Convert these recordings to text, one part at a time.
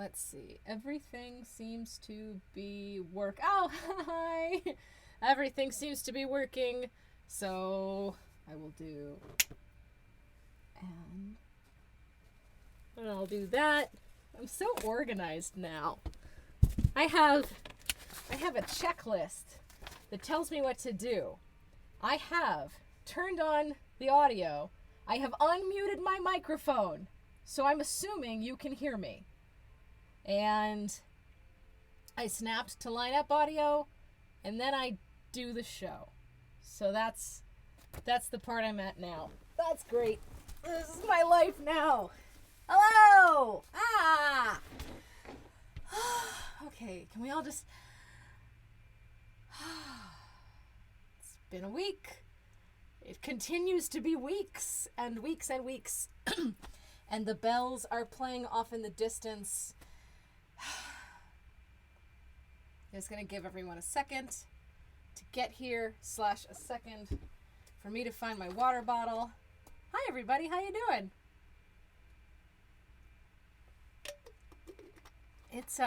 Let's see. Everything seems to be Oh, hi! Everything seems to be working. So I will do... And I'll do that. I'm so organized now. I have a checklist that tells me what to do. I have turned on the audio. I have unmuted my microphone. So I'm assuming you can hear me. And I snapped to line up audio, and then I do the show. So that's the part I'm at now. That's great. This is my life now. Hello! Ah! Okay, can we all just... It's been a week. It continues to be weeks and weeks and weeks. And the bells are playing off in the distance. Just gonna give everyone a second to get here, / a second for me to find my water bottle. Hi everybody, how you doing? It's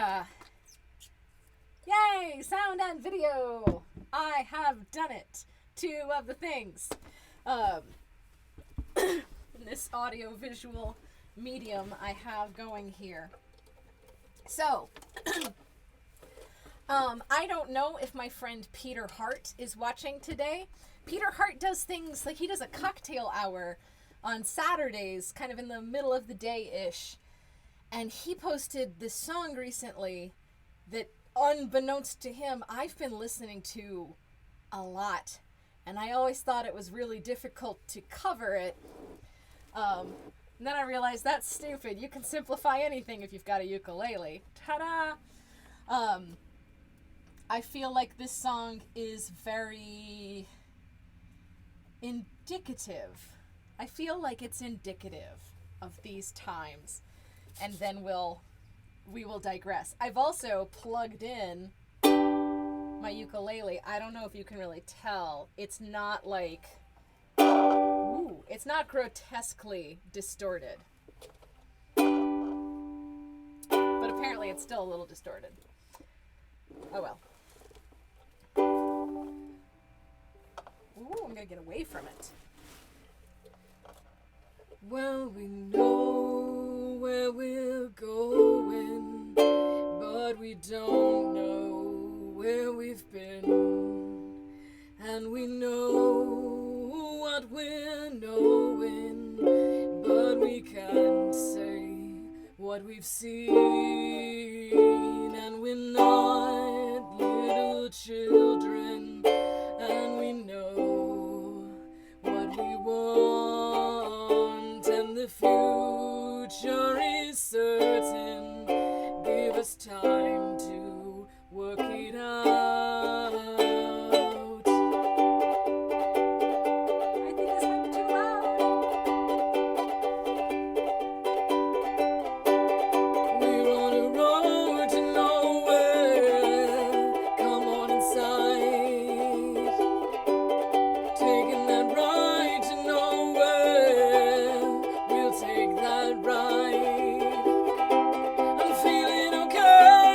yay, sound and video. I have done it. 2 of the things. In this audio visual medium I have going here. So, I don't know if my friend Peter Hart is watching today. Peter Hart does things like he does a cocktail hour on Saturdays, kind of in the middle of the day-ish. And he posted this song recently that, unbeknownst to him, I've been listening to a lot. And I always thought it was really difficult to cover it. And then I realized that's stupid. You can simplify anything if you've got a ukulele. Ta-da! I feel like this song is very indicative. I feel like it's indicative of these times. And then we will digress. I've also plugged in my ukulele. I don't know if you can really tell. It's not like... Ooh, it's not grotesquely distorted. But apparently it's still a little distorted. Oh well. Ooh, I'm gonna get away from it. Well, we know where we're going, but we don't know where we've been. And we know what we're knowing, but we can't say what we've seen. And we're not little children, and we know what we want, and the future is certain. Give us time to work it out. I think this might be too loud. We're on a road to nowhere. Come on inside. Taking that ride to nowhere. We'll take that ride. I'm feeling okay.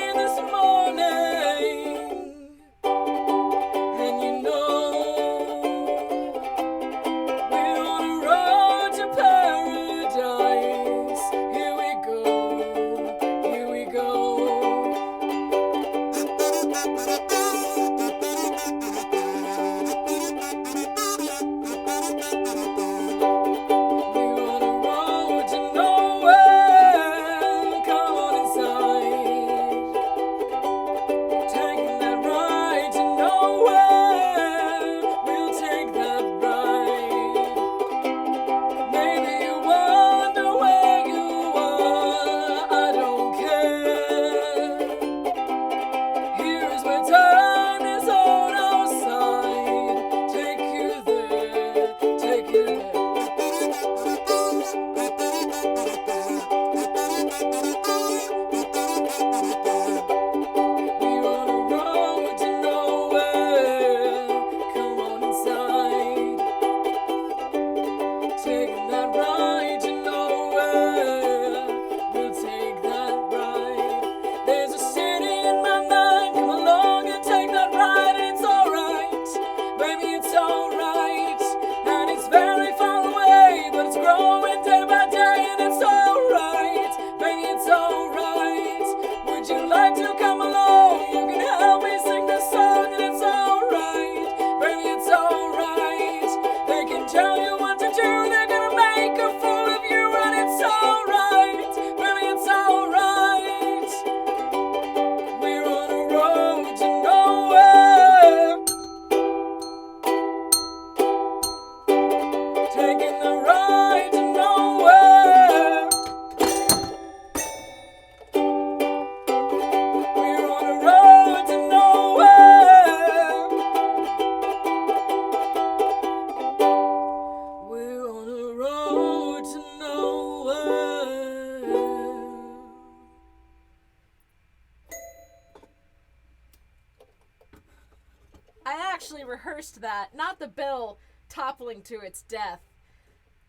actually rehearsed that, not the bill toppling to its death.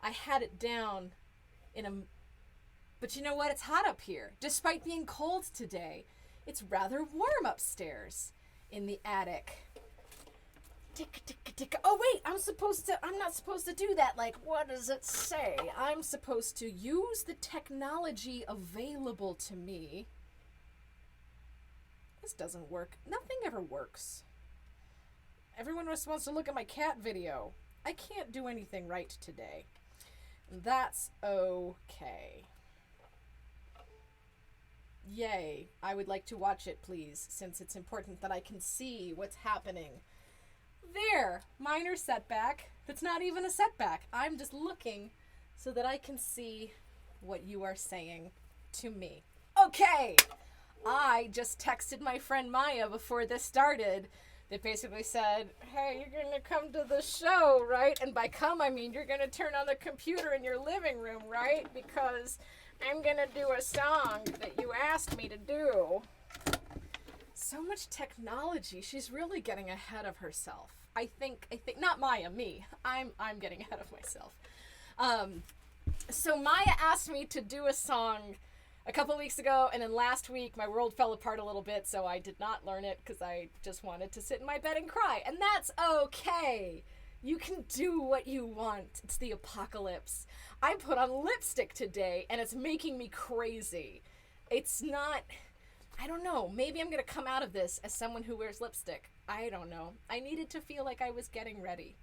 I had it down in a... But you know what? It's hot up here. Despite being cold today, it's rather warm upstairs in the attic. Tick, tick, tick. Oh, wait, I'm not supposed to do that. Like, what does it say? I'm supposed to use the technology available to me. This doesn't work. Nothing ever works. Everyone was supposed to look at my cat video. I can't do anything right today. That's okay. Yay. I would like to watch it, please, since it's important that I can see what's happening. There. Minor setback. That's not even a setback. I'm just looking so that I can see what you are saying to me. Okay. I just texted my friend Maya before this started that basically said, hey, you're going to come to the show, right? And by come, I mean you're going to turn on the computer in your living room, right? Because I'm going to do a song that you asked me to do. So much technology. She's really getting ahead of herself. I think, not Maya, me. I'm getting ahead of myself. So Maya asked me to do a song a couple weeks ago, and then last week my world fell apart a little bit, so I did not learn it because I just wanted to sit in my bed and cry. And that's okay. You can do what you want. It's the apocalypse. I put on lipstick today, and it's making me crazy. It's not... I don't know. Maybe I'm going to come out of this as someone who wears lipstick. I don't know. I needed to feel like I was getting ready.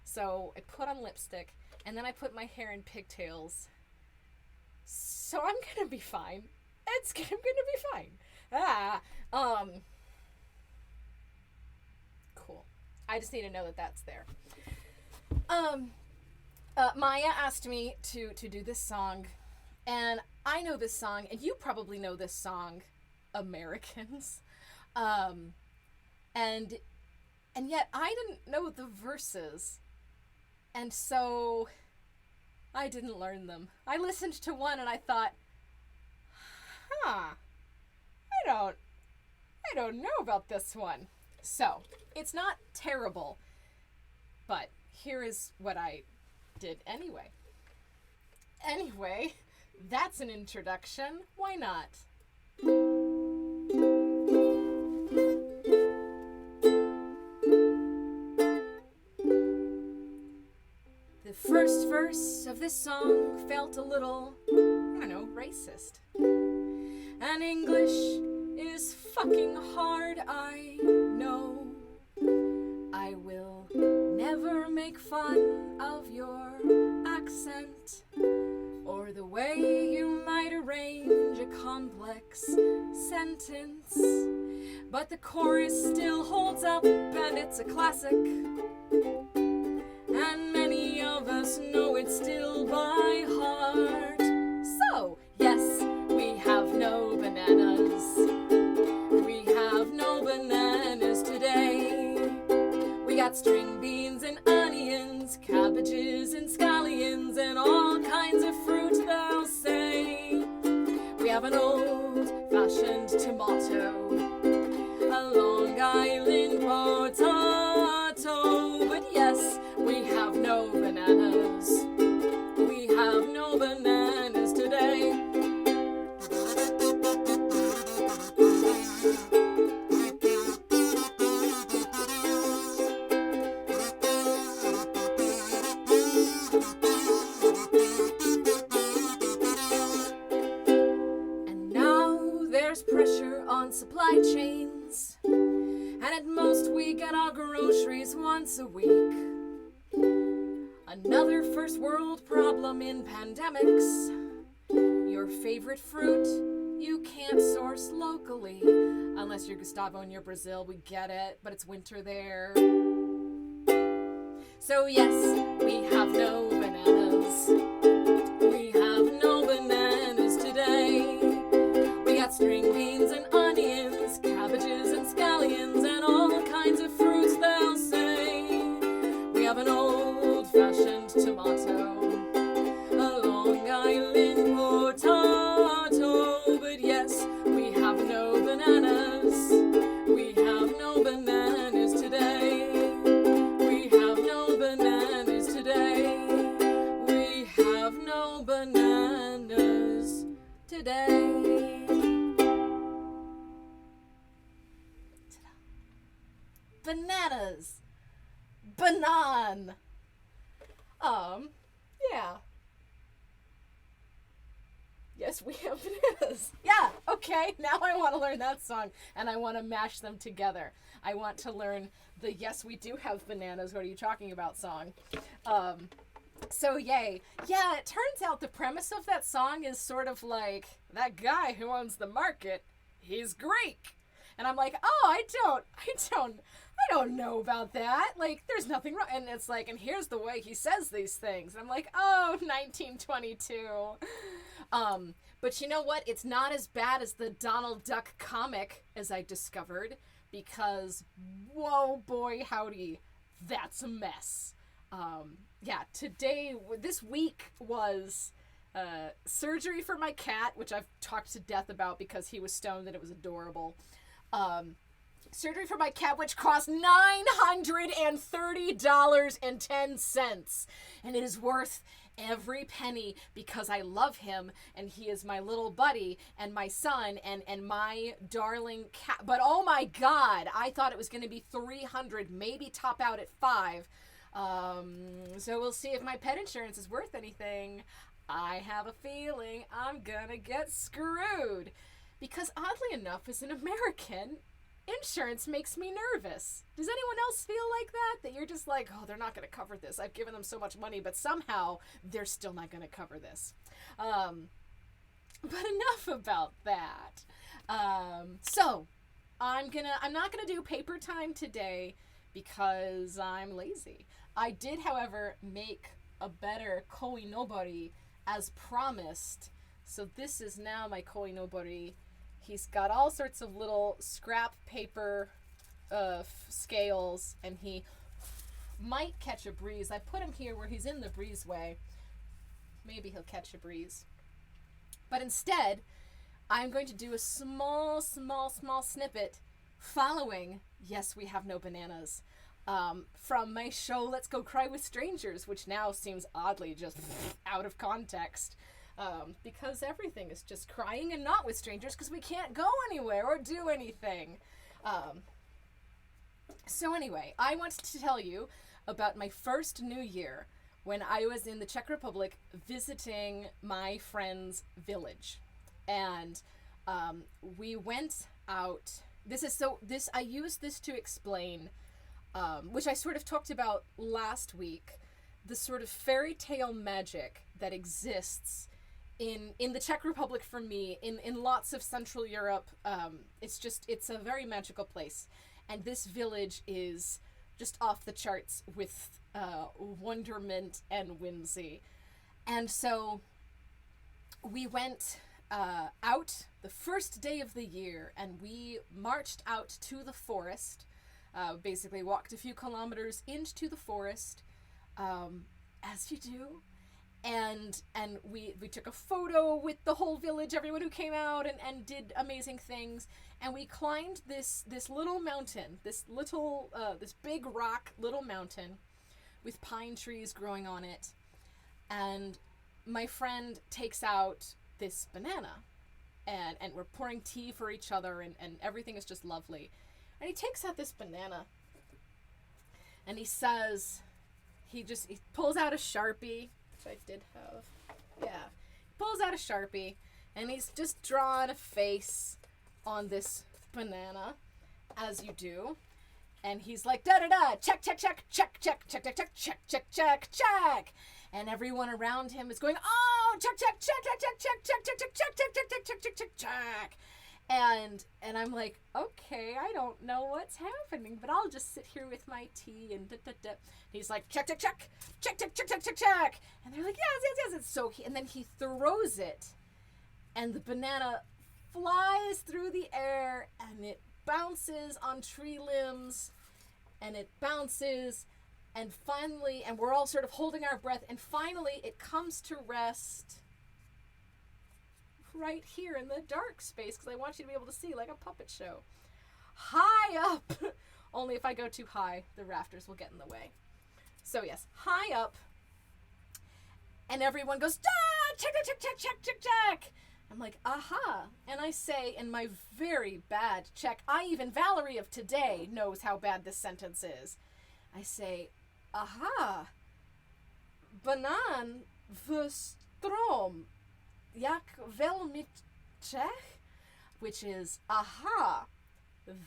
So I put on lipstick, and then I put my hair in pigtails. So I'm going to be fine. I'm going to be fine. Cool. I just need to know that that's there. Maya asked me to do this song, and I know this song, and you probably know this song, Americans. And yet I didn't know the verses, and so I didn't learn them. I listened to one and I thought, I don't know about this one. So, it's not terrible, but here is what I did anyway. Anyway, that's an introduction. Why not? The first verse of this song felt a little, racist. And English is fucking hard, I know. I will never make fun of your accent or the way you might arrange a complex sentence. But the chorus still holds up, and it's a classic. And many of us know it still by heart. So, yes, we have no bananas. We have no bananas today. We got string beans and onions, cabbages and scallions, and all kinds of fruit, they'll say. We have an old-fashioned tomato, a Long Island potato, but yes, we have no bananas. We have no bananas today. And now there's pressure on supply chains, and at most we get our groceries once a week. Another first world problem in pandemics. Your favorite fruit you can't source locally. Unless you're Gustavo and you're Brazil, we get it, but it's winter there. So yes, we have no bananas. We have no bananas today. We got string beans and onions, cabbages and scallions, and all kinds of fruits, they'll say. We have an old-fashioned tomato, a Long Island potato, but yes, we have no bananas. We have no bananas today. today. Bananas. Banan. Yeah. Yes, we have bananas. Yeah, okay. Now I want to learn that song, and I want to mash them together. I want to learn the Yes, We Do Have Bananas, What Are You Talking About song. So yay. Yeah, it turns out the premise of that song is sort of like, that guy who owns the market, he's Greek. And I'm like, oh, I don't know about that. Like, there's nothing wrong. And it's like, and here's the way he says these things. And I'm like, oh, 1922. But you know what? It's not as bad as the Donald Duck comic, as I discovered, because, whoa, boy, howdy, that's a mess. Yeah, this week was surgery for my cat, which I've talked to death about because he was stoned and it was adorable. Surgery for my cat, which cost $930.10. And it is worth every penny because I love him and he is my little buddy and my son and my darling cat. But oh my God, I thought it was going to be $300, maybe top out at $5. So we'll see if my pet insurance is worth anything. I have a feeling I'm gonna get screwed. Because oddly enough, as an American, insurance makes me nervous. Does anyone else feel like that? That you're just like, oh, they're not going to cover this. I've given them so much money, but somehow they're still not going to cover this. But enough about that. So I'm not going to do paper time today because I'm lazy. I did, however, make a better koinobori as promised. So this is now my koinobori. He's got all sorts of little scrap paper scales, and he might catch a breeze. I put him here where he's in the breezeway. Maybe he'll catch a breeze. But instead, I'm going to do a small snippet following Yes, We Have No Bananas from my show Let's Go Cry with Strangers, which now seems oddly just out of context. Because everything is just crying and not with strangers because we can't go anywhere or do anything. So anyway, I wanted to tell you about my first New Year when I was in the Czech Republic visiting my friend's village. And we went out. I used this to explain, which I sort of talked about last week, the sort of fairy tale magic that exists in the Czech Republic for me, in lots of Central Europe. It's a very magical place. And this village is just off the charts with wonderment and whimsy. And so we went out the first day of the year and we marched out to the forest, basically walked a few kilometers into the forest, as you do. And we took a photo with the whole village, everyone who came out and did amazing things. And we climbed this little mountain, this big rock little mountain with pine trees growing on it. And my friend takes out this banana and we're pouring tea for each other and everything is just lovely. And he takes out this banana and he says, he pulls out a Sharpie, I did have. Yeah. Pulls out a Sharpie and he's just drawing a face on this banana, as you do. And he's like, da da da, check, check, check, check, check, check, check, check, check, check, check, check. And everyone around him is going, oh, check, check, check, check, check, check, check, check, check, check, check, check, check, check, check, check, check. And I'm like, okay, I don't know what's happening, but I'll just sit here with my tea and da da da. He's like, check, check, check, check, check, check, check, check, check. And they're like, yes, yes, yes. And so and then he throws it, and the banana flies through the air, and it bounces on tree limbs, and it bounces, and finally, and we're all sort of holding our breath, and finally it comes to rest right here in the dark space, because I want you to be able to see like a puppet show. High up! Only if I go too high, the rafters will get in the way. So yes, high up, and everyone goes, ah, check, check, check, check, check, check. I'm like, aha. And I say in my very bad Czech, even Valerie of today knows how bad this sentence is. I say, aha, banan v strom, jak velmi Czech? Which is, aha,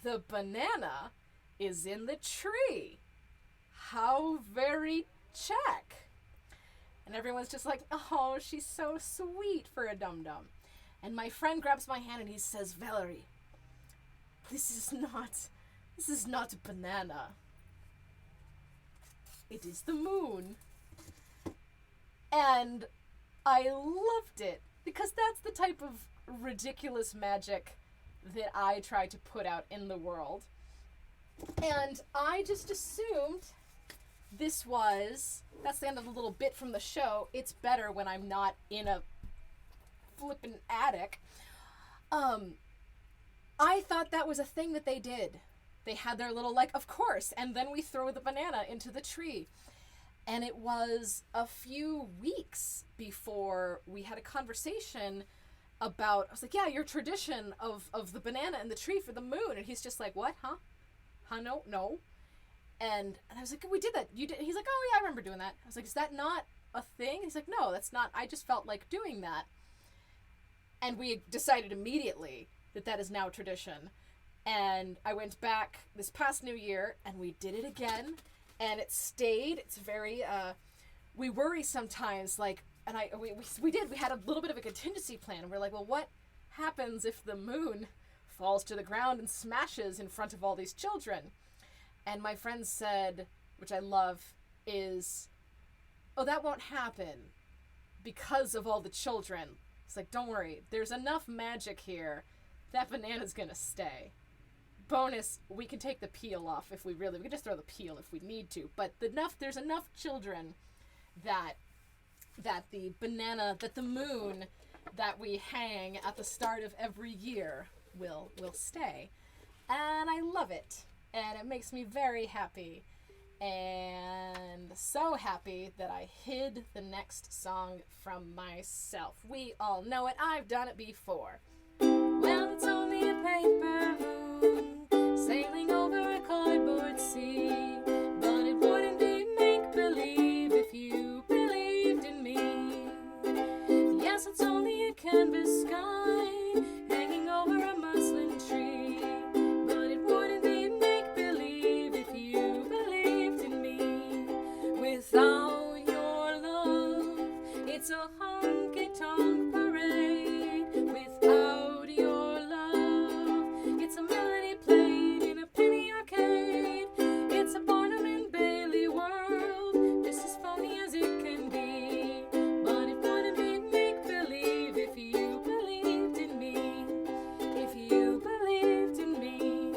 the banana is in the tree. How very Czech. And everyone's just like, oh, she's so sweet for a dum-dum. And my friend grabs my hand and he says, Valerie, this is not a banana. It is the moon. And I loved it because that's the type of ridiculous magic that I try to put out in the world. And I just assumed that's the end of the little bit from the show. It's better when I'm not in a flippin' attic. I thought that was a thing that they did. They had their little, like, of course, and then we throw the banana into the tree. And it was a few weeks before we had a conversation about, I was like, yeah, your tradition of the banana and the tree for the moon. And he's just like, what, huh? Huh, no. And I was like, we did that. You did. He's like, oh yeah, I remember doing that. I was like, is that not a thing? He's like, no, that's not. I just felt like doing that. And we decided immediately that is now a tradition. And I went back this past New Year and we did it again. And it stayed. It's very, we worry sometimes, like, and we had a little bit of a contingency plan. And we're like, well, what happens if the moon falls to the ground and smashes in front of all these children? And my friend said, which I love, is, oh, that won't happen because of all the children. It's like, don't worry, there's enough magic here. That banana's gonna stay. Bonus, we can take the peel off we can just throw the peel if we need to. But there's enough children that the moon that we hang at the start of every year will stay. And I love it. And it makes me very happy. And so happy that I hid the next song from myself. We all know it. I've done it before. Well, it's only a paper moon sailing over a cardboard sea, but it wouldn't be make-believe if you believed in me. Yes, it's only a canvas sky hanging over a muslin tree, but it wouldn't be make-believe if you believed in me. Without your love, it's a honky-tonk parade. Without your love, it's a melody played in a penny arcade. It's a Barnum and Bailey world, just as phony as it can be. But it wouldn't be make-believe if you believed in me. If you believed in me.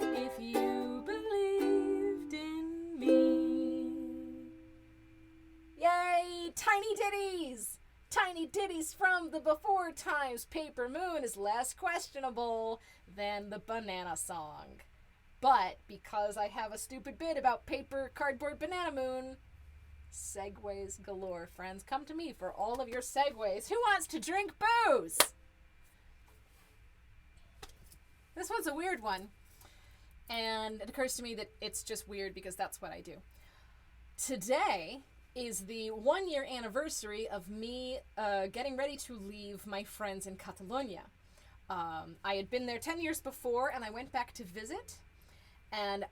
If you believed in me. Yay! Tiny ditties! Tiny ditties from the before times. Paper Moon is less questionable than the banana song. But because I have a stupid bit about paper, cardboard, banana moon, segues galore, friends. Come to me for all of your segues. Who wants to drink booze? This one's a weird one. And it occurs to me that it's just weird because that's what I do. Today is the 1-year anniversary of me getting ready to leave my friends in Catalonia. I had been there 10 years before, and I went back to visit. And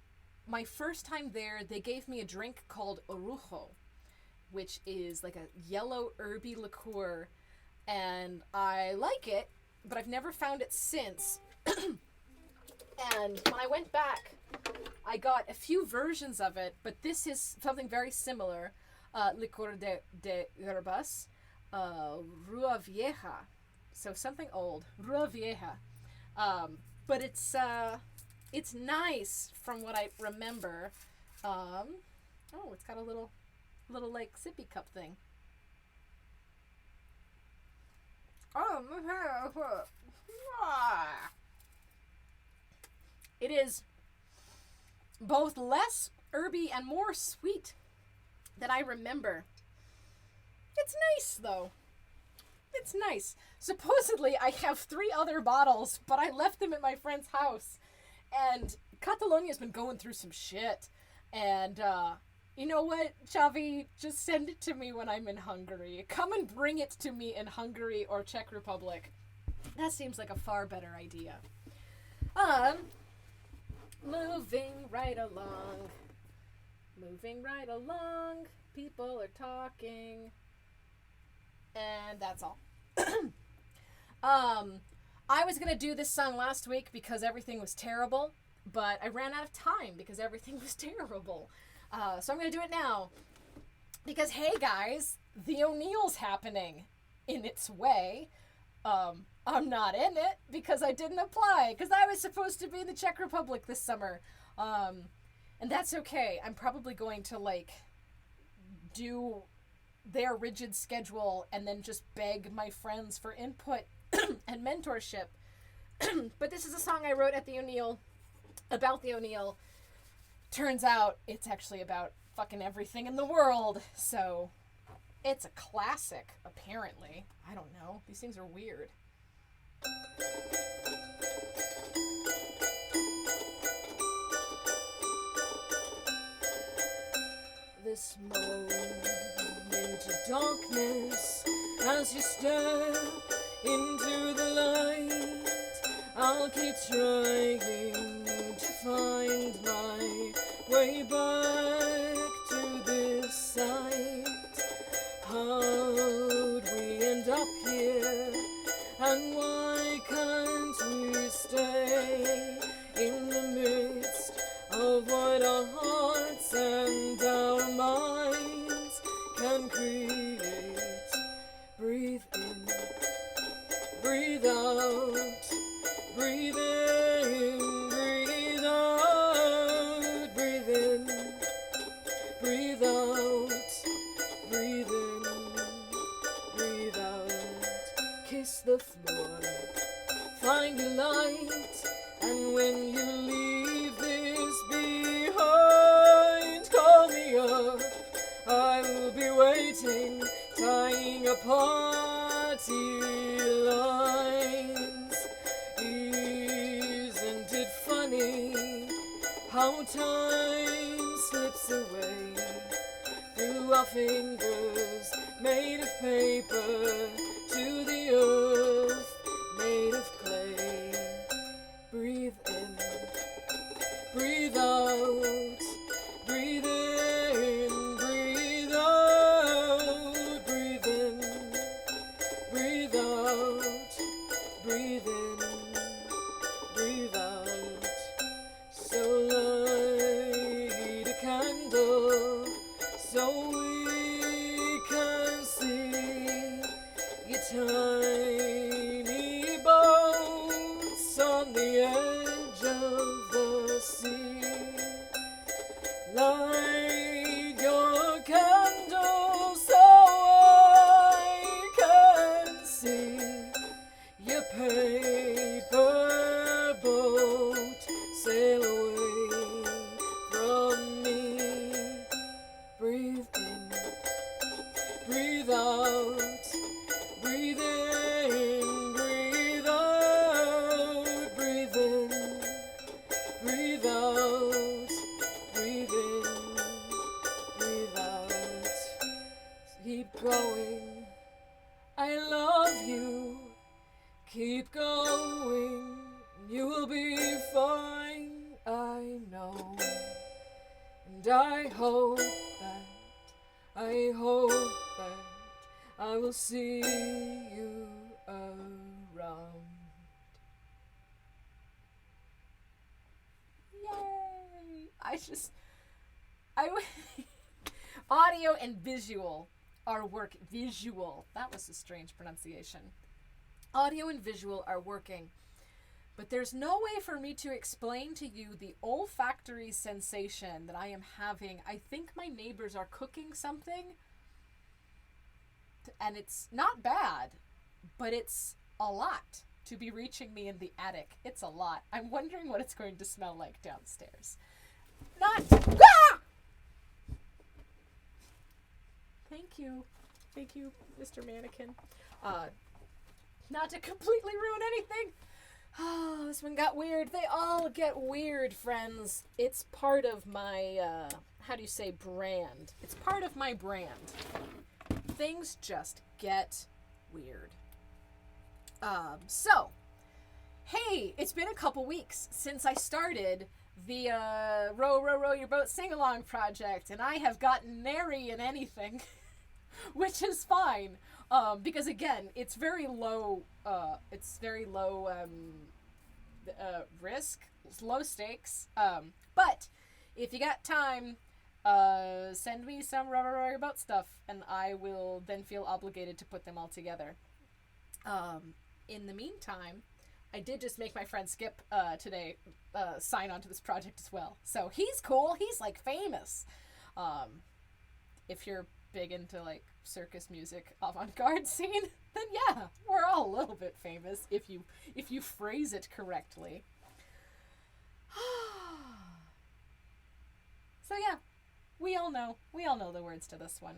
my first time there, they gave me a drink called orujo, which is like a yellow herby liqueur. And I like it, but I've never found it since. And when I went back, I got a few versions of it, but this is something very similar. Licor de Herbas, Rua Vieja, so something old, Rua Vieja, but it's nice from what I remember. Oh, it's got a little like sippy cup thing. It is both less herby and more sweet than I remember. It's nice though. It's nice. Supposedly, I have 3 other bottles, but I left them at my friend's house. And Catalonia's been going through some shit. And, you know what, Xavi? Just send it to me when I'm in Hungary. Come and bring it to me in Hungary or Czech Republic. That seems like a far better idea. Moving right along. Moving right along. People are talking. And that's all. I was gonna do this song last week because everything was terrible, but I ran out of time because everything was terrible. So I'm gonna do it now. Because, hey guys, the O'Neill's happening in its way. I'm not in it because I didn't apply, because I was supposed to be in the Czech Republic this summer. And that's okay. I'm probably going to, do their rigid schedule and then just beg my friends for input and mentorship. But this is a song I wrote at the O'Neill, about the O'Neill. Turns out it's actually about fucking everything in the world, so it's a classic, apparently. I don't know. These things are weird. This moment into darkness, as you step into the light, I'll keep trying to find my way back to this site. How'd we end up here, and why can't we stay in the midst of what our hearts and our minds can create? Breathe in, breathe out, breathe in, breathe out, breathe in, breathe out, breathe in, breathe out. Kiss the floor, find your light, and when you leave this behind, call me up, I will be waiting, tying a party lines. Isn't it funny how time slips away through our fingers, made of paper, to the earth, made of clay? Breathe in, breathe out, breathe in, breathe out, breathe in, breathe out, breathe in, breathe out. So light a candle so we can see your tiny boats on the edge of the sea. Light your candle so I can see your paper boat sail away from me. Breathe in, breathe out, breathe in, breathe out, breathe in, breathe out, breathe in, breathe out. Keep going, I love you. Keep going, you will be fine, I know. And I hope that I will see you around. Yay! Audio and visual are visual. That was a strange pronunciation. Audio and visual are working. But there's no way for me to explain to you the olfactory sensation that I am having. I think my neighbors are cooking something. And it's not bad, but it's a lot to be reaching me in the attic. It's a lot. I'm wondering what it's going to smell like downstairs. Not... Ah! Thank you. Thank you, Mr. Mannequin. Not to completely ruin anything. Oh, this one got weird. They all get weird, friends. It's part of my, how do you say, brand. It's part of my brand. Things just get weird. So, hey, it's been a couple weeks since I started the Row, Row, Row Your Boat Sing-Along project, and I have gotten nary in anything, which is fine, because again, it's very low risk, low stakes, but if you got time, send me some Row, Row, Row Your Boat stuff, and I will then feel obligated to put them all together. In the meantime, I did just make my friend Skip today sign on to this project as well. So he's cool. He's like famous. If you're big into like circus music avant-garde scene, then yeah, we're all a little bit famous if you phrase it correctly. So yeah, we all know the words to this one.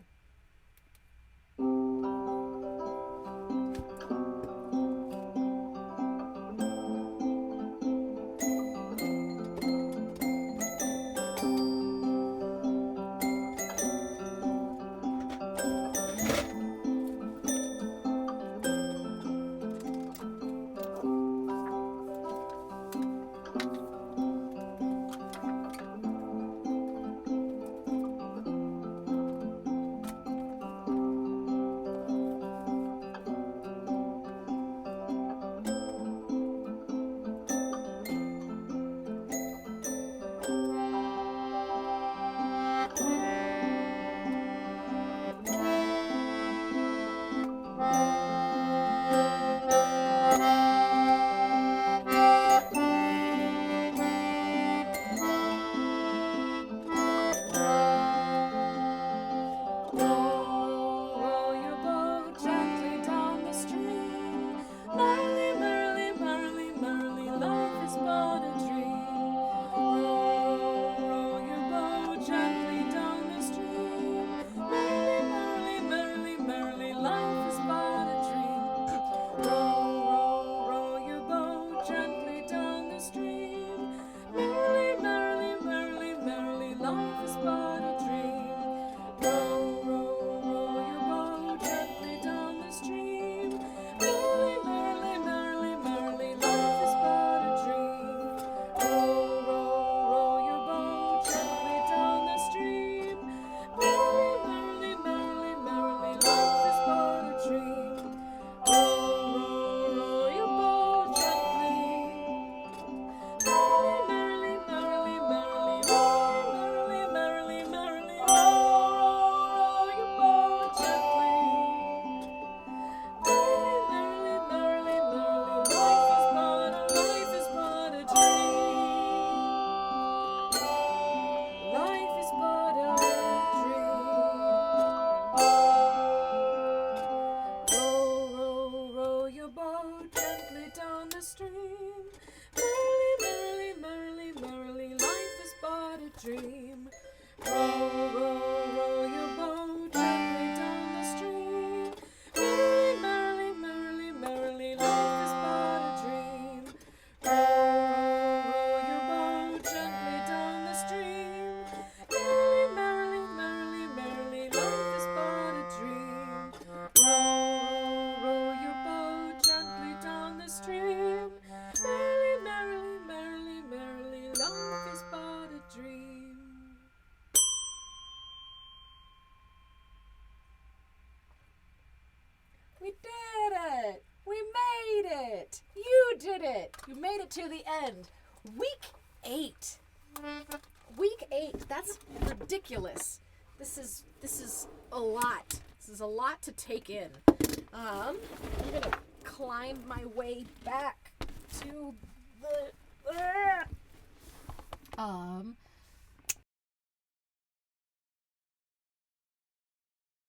You made it to the end. Week 8. Week 8. That's ridiculous. This is a lot. This is a lot to take in. I'm gonna climb my way back to the.